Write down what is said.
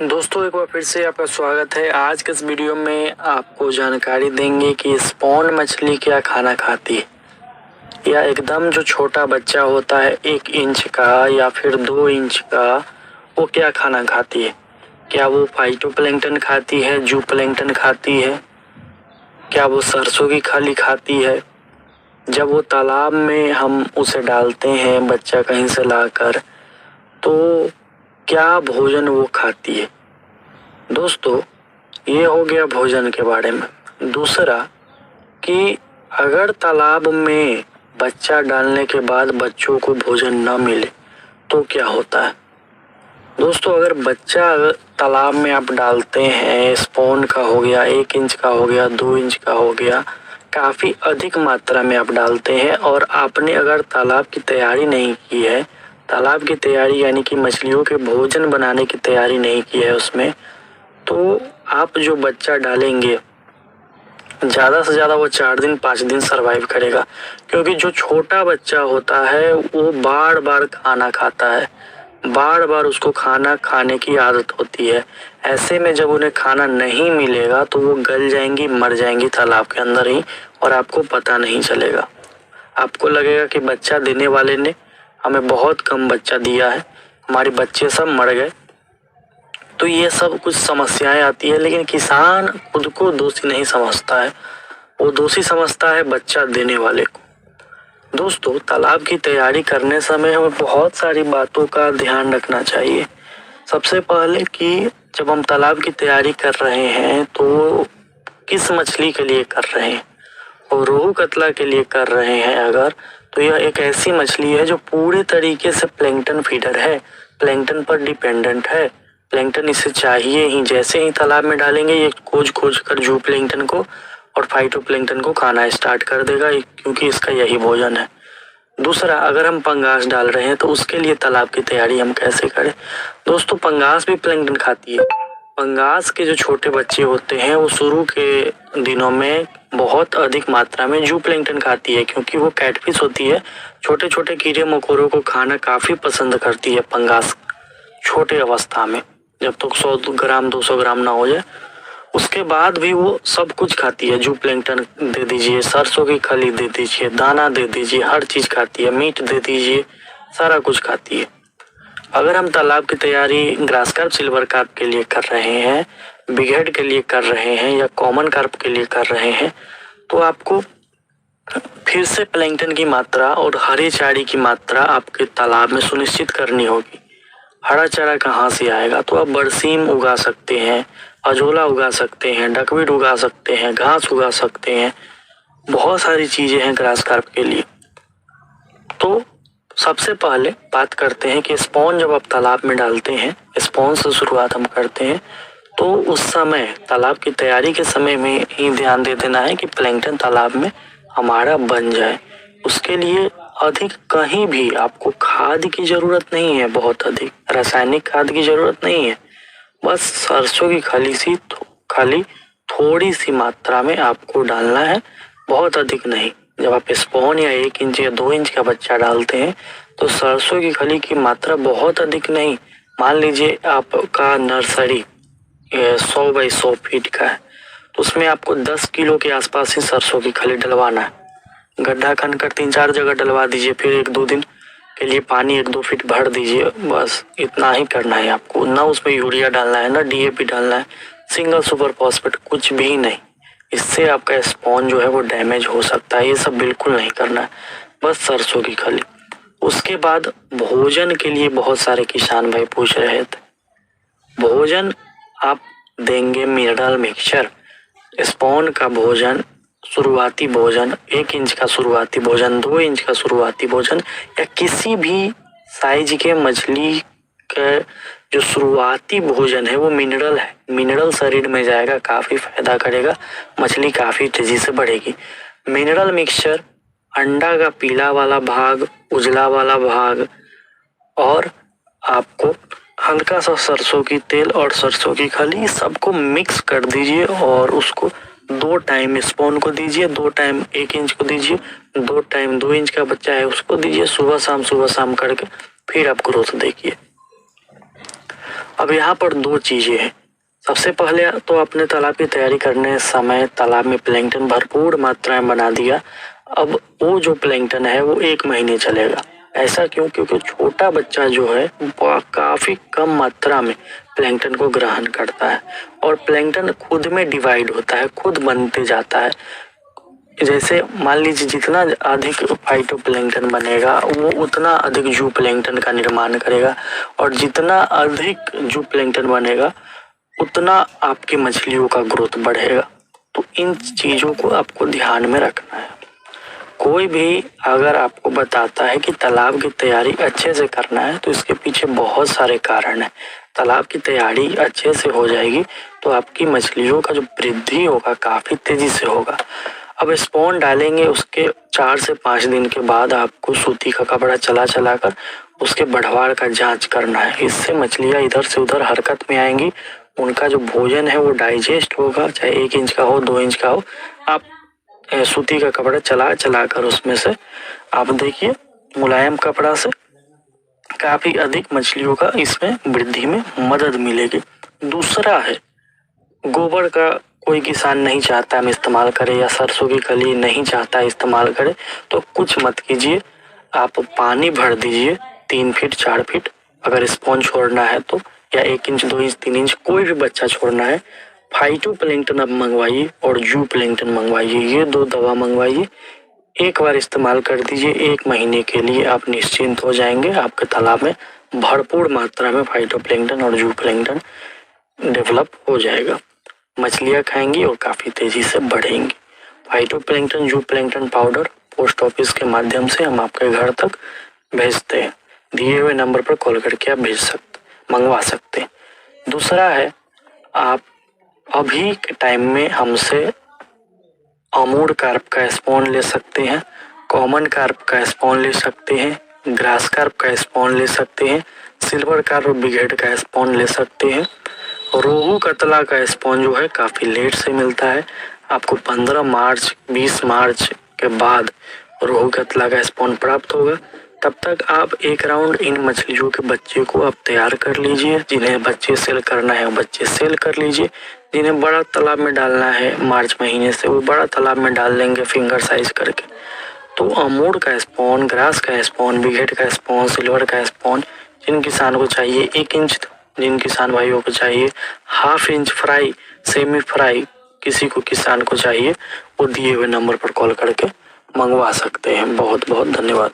दोस्तों एक बार फिर से आपका स्वागत है। आज के इस वीडियो में आपको जानकारी देंगे कि स्पॉन मछली क्या खाना खाती है या एकदम जो छोटा बच्चा होता है 1 इंच का या फिर 2 इंच का, वो क्या खाना खाती है। क्या वो फाइटोप्लैंक्टन खाती है, जूप्लैंक्टन खाती है, क्या वो सरसों की खली खाती है। जब वो तालाब में हम उसे डालते हैं बच्चा कहीं से लाकर, तो क्या भोजन वो खाती है। दोस्तों ये हो गया भोजन के बारे में। दूसरा कि अगर तालाब में बच्चा डालने के बाद बच्चों को भोजन न मिले तो क्या होता है। दोस्तों अगर बच्चा तालाब में आप डालते हैं, स्पॉन का हो गया, 1 इंच का हो गया, 2 इंच का हो गया, काफ़ी अधिक मात्रा में आप डालते हैं और आपने अगर तालाब की तैयारी नहीं की है, तालाब की तैयारी यानी कि मछलियों के भोजन बनाने की तैयारी नहीं की है उसमें, तो आप जो बच्चा डालेंगे ज़्यादा से ज़्यादा वो 4 दिन 5 दिन सरवाइव करेगा। क्योंकि जो छोटा बच्चा होता है वो बार बार खाना खाता है, बार बार उसको खाना खाने की आदत होती है। ऐसे में जब उन्हें खाना नहीं मिलेगा तो वो गल जाएंगी, मर जाएंगी तालाब के अंदर ही, और आपको पता नहीं चलेगा। आपको लगेगा कि बच्चा देने वाले ने हमें बहुत कम बच्चा दिया है, हमारे बच्चे सब मर गए। तो ये सब कुछ समस्याएं आती है, लेकिन किसान खुद को दोषी नहीं समझता है, वो दोषी समझता है बच्चा देने वाले को। दोस्तों तालाब की तैयारी करने समय हमें बहुत सारी बातों का ध्यान रखना चाहिए। सबसे पहले कि जब हम तालाब की तैयारी कर रहे हैं तो किस मछली के लिए कर रहे हैं, और रोहू कतला के लिए कर रहे हैं अगर, तो यह एक ऐसी मछली है जो पूरे तरीके से प्लैंकटन फीडर है, प्लैंकटन पर डिपेंडेंट है। प्लैंकटन इसे चाहिए ही। जैसे ही तालाब में डालेंगे ये खोज खोज कर जू प्लैंकटन को और फाइटोप्लैंक्टन को खाना स्टार्ट कर देगा, क्योंकि इसका यही भोजन है। दूसरा, अगर हम पंगास डाल रहे हैं तो उसके लिए तालाब की तैयारी हम कैसे करें। दोस्तों पंगास भी प्लैंकटन खाती है। पंगास के जो छोटे बच्चे होते हैं वो शुरू के दिनों में बहुत अधिक मात्रा में जू प्लैंकटन खाती है, क्योंकि वो कैटफिश होती है। छोटे छोटे कीड़े मकोड़ों को खाना काफी पसंद करती है पंगास छोटे अवस्था में, जब तक 100 ग्राम 200 ग्राम ना हो जाए। उसके बाद भी वो सब कुछ खाती है। जू प्लैंकटन दे दीजिए, सरसों की खली दे दीजिए, दाना दे दीजिए, हर चीज खाती है। मीट दे दीजिए, सारा कुछ खाती है। अगर हम तालाब की तैयारी ग्रास कार्प, सिल्वर कार्प के लिए कर रहे हैं, बिगहेड के लिए कर रहे हैं या कॉमन कार्प के लिए कर रहे हैं, तो आपको फिर से प्लैंकटन की मात्रा और हरे चारे की मात्रा आपके तालाब में सुनिश्चित करनी होगी। हरा चारा कहाँ से आएगा, तो आप बरसीम उगा सकते हैं, अजोला उगा सकते हैं, डकवीट उगा सकते हैं, घास उगा सकते हैं, बहुत सारी चीजें हैं ग्रास कार्प के लिए। तो सबसे पहले बात करते हैं कि स्पॉन जब आप तालाब में डालते हैं, स्पॉन से शुरुआत हम करते हैं, तो उस समय तालाब की तैयारी के समय में ही ध्यान दे देना है कि प्लैंकटन तालाब में हमारा बन जाए। उसके लिए अधिक कहीं भी आपको खाद की जरूरत नहीं है, बहुत अधिक रासायनिक खाद की जरूरत नहीं है। बस सरसों की खाली थोड़ी सी मात्रा में आपको डालना है, बहुत अधिक नहीं। जब आप स्पॉन या 1 इंच या 2 इंच का बच्चा डालते हैं तो सरसों की खली की मात्रा बहुत अधिक नहीं। मान लीजिए आपका नर्सरी 100 बाई 100 फीट का है, तो उसमें आपको 10 किलो के आसपास ही सरसों की खली डलवाना है। गड्ढा खनकर 3-4 जगह डलवा दीजिए, फिर 1-2 दिन के लिए पानी 1-2 फीट भर दीजिए। बस इतना ही करना है आपको। ना उसमें यूरिया डालना है, ना डीएपी डालना है, सिंगल सुपर फॉस्फेट कुछ भी नहीं। इससे आपका स्पॉन जो है वो डैमेज हो सकता है। ये सब बिल्कुल नहीं करना है, बस सरसों की खली। उसके बाद भोजन के लिए बहुत सारे किसान भाई पूछ रहे थे, भोजन आप देंगे मिनरल मिक्सचर। स्पॉन का भोजन, शुरुआती भोजन, 1 इंच का शुरुआती भोजन, 2 इंच का शुरुआती भोजन, या किसी भी साइज के मछली का जो शुरुआती भोजन है वो मिनरल है। मिनरल शरीर में जाएगा, काफी फायदा करेगा, मछली काफी तेजी से बढ़ेगी। मिनरल मिक्सचर, अंडा का पीला वाला भाग, उजला वाला भाग, और आपको हल्का सा सरसों की तेल और सरसों की खली, सबको मिक्स कर दीजिए और उसको 2 टाइम स्पॉन को दीजिए, 2 टाइम 1 इंच को दीजिए, 2 टाइम 2 इंच का बच्चा है उसको दीजिए, सुबह शाम करके फिर आप ग्रोथ देखिए। अब यहाँ पर दो चीजें हैं। सबसे पहले तो अपने तालाब की तैयारी करने समय तालाब में प्लैंकटन भरपूर मात्रा में बना दिया। अब वो जो प्लैंकटन है वो 1 महीने चलेगा। ऐसा क्यों? क्योंकि छोटा बच्चा जो है वो काफी कम मात्रा में प्लैंकटन को ग्रहण करता है और प्लैंकटन खुद में डिवाइड होता है, खुद बनते जाता है। जैसे मान लीजिए जितना अधिक फाइटोप्लैंक्टन बनेगा वो उतना अधिक जू प्लैंक्टन का निर्माण करेगा और जितना अधिक जू प्लैंक्टन बनेगा उतना आपकी मछलियों का ग्रोथ बढ़ेगा। तो इन चीजों को आपको ध्यान में रखना है। कोई भी अगर आपको बताता है कि तालाब की तैयारी अच्छे से करना है तो इसके पीछे बहुत सारे कारण हैं। तालाब की तैयारी अच्छे से हो जाएगी तो आपकी मछलियों का जो वृद्धि होगा काफी तेजी से होगा। अब स्पॉन डालेंगे उसके 4 से 5 दिन के बाद आपको सूती का कपड़ा चला कर उसके बढ़वार का जांच करना है। इससे मछलियां इधर से उधर हरकत में आएंगी, उनका जो भोजन है वो डाइजेस्ट होगा, चाहे 1 इंच का हो 2 इंच का हो। आप सूती का कपड़ा चला कर उसमें से आप देखिए मुलायम कपड़ा से काफी अधिक मछलियों का इसमें वृद्धि में मदद मिलेगी। दूसरा है गोबर का कोई किसान नहीं चाहता हम इस्तेमाल करें या सरसों की खली नहीं चाहता इस्तेमाल करें तो कुछ मत कीजिए, आप पानी भर दीजिए 3 फीट 4 फीट अगर स्पॉन्ज छोड़ना है तो, या 1 इंच 2 इंच 3 इंच कोई भी बच्चा छोड़ना है। फाइटोप्लैंक्टन आप मंगवाइए और जू प्लैंक्टन मंगवाइए, ये 2 दवा मंगवाइए, एक बार इस्तेमाल कर दीजिए। 1 महीने के लिए आप निश्चिंत हो जाएंगे। आपके तालाब में भरपूर मात्रा में फाइटोप्लैंक्टन और जू प्लैंक्टन डेवलप हो जाएगा। मछलियां खाएंगी और काफी तेजी से बढ़ेंगी। फाइटोप्लैंक्टन जू प्लैंक्टन पाउडर पोस्ट ऑफिस के माध्यम से हम आपके घर तक भेजते हैं। दिए हुए नंबर पर कॉल करके आप मंगवा सकते हैं। दूसरा है आप अभी के टाइम में हमसे अमूर कार्प का स्पॉन ले सकते हैं, कॉमन कार्प का स्पॉन ले सकते हैं, ग्रास कार्प का स्पॉन ले सकते हैं, सिल्वर कार्प ब्रिगेड का स्पॉन ले सकते हैं। रोहू कतला का स्पॉन जो है काफी लेट से मिलता है। आपको 15 मार्च 20 मार्च के बाद रोहू कतला का स्पॉन प्राप्त होगा। तब तक आप 1 राउंड इन मछलियों के बच्चे को आप तैयार कर लीजिए। जिन्हें बच्चे सेल करना है वो बच्चे सेल कर लीजिए। जिन्हें बड़ा तालाब में डालना है मार्च महीने से वो बड़ा तालाब में डाल लेंगे फिंगर साइज करके। तो अमूर का स्पॉन, ग्रास का स्पॉन, ब्रिगेड का स्पॉन, सिल्वर का स्पॉन जिन किसान को चाहिए 1 इंच, जिन किसान भाइयों को चाहिए 1/2 इंच फ्राई, सेमी फ्राई किसी को किसान को चाहिए वो दिए हुए नंबर पर कॉल करके मंगवा सकते हैं। बहुत बहुत धन्यवाद।